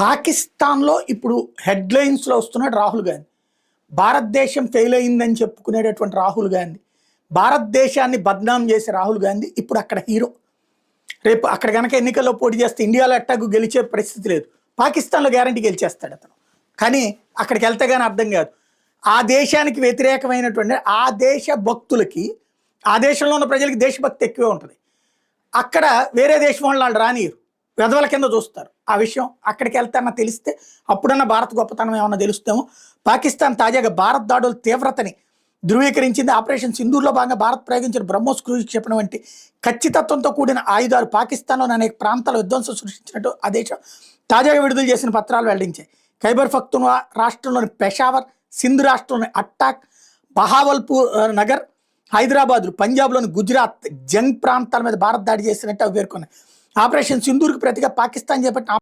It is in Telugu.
పాకిస్తాన్‌లో ఇప్పుడు హెడ్‌లైన్స్‌లో వస్తున్నాడు రాహుల్ గాంధీ. భారతదేశం ఫెయిల్ అయిందని చెప్పుకునేటటువంటి రాహుల్ గాంధీ. భారతదేశాన్ని బద్నాం చేసే రాహుల్ గాంధీ ఇప్పుడు అక్కడ హీరో. రేపు అక్కడ గనక ఎన్నికల్లో పోటీ చేస్తే ఇండియాలో ఎట్టాగు గెలిచే పరిస్థితి లేదు. పాకిస్తాన్‌లో గ్యారంటీ గెలిచేస్తాడు అతను. కానీ అక్కడికి వెళ్తే గాని అర్థం కాదు. ఆ దేశానికి వ్యతిరేకమైనటువంటి ఆ దేశ భక్తులకి, ఆ దేశంలో ఉన్న ప్రజలకి దేశభక్తి ఎక్కువే ఉంటది. అక్కడ వేరే దేశం వాళ్ళు రానియరు. వెధవల కింద చూస్తారు. ఆ విషయం అక్కడికి వెళ్తారన్న తెలిస్తే అప్పుడన్నా భారత్ గొప్పతనం ఏమన్నా తెలుస్తేమో. పాకిస్తాన్ తాజాగా భారత్ దాడుల తీవ్రతని ధృవీకరించింది. ఆపరేషన్ సింధూర్లో భాగంగా భారత్ ప్రయోగించిన బ్రహ్మోస్ క్రూజ్ క్షిపణి వంటి ఖచ్చితత్వంతో కూడిన ఆయుధాలు పాకిస్తాన్లోని అనేక ప్రాంతాల విధ్వంసం సృష్టించినట్టు ఆ దేశం తాజాగా విడుదల చేసిన పత్రాలు వెల్లడించాయి. ఖైబర్ పఖ్తూన్ఖ్వా రాష్ట్రంలోని పెషావర్, సింధ్ రాష్ట్రంలోని అట్టాక్, బహావల్పూర్ నగర్, హైదరాబాద్లు, పంజాబ్లోని గుజరాత్, జంగ్ ప్రాంతాల మీద భారత్ దాడి చేసినట్టు అవి పేర్కొన్నాయి. ఆపరేషన్ సింధూర్కి ప్రతిగా పాకిస్తాన్ చేపట్టిన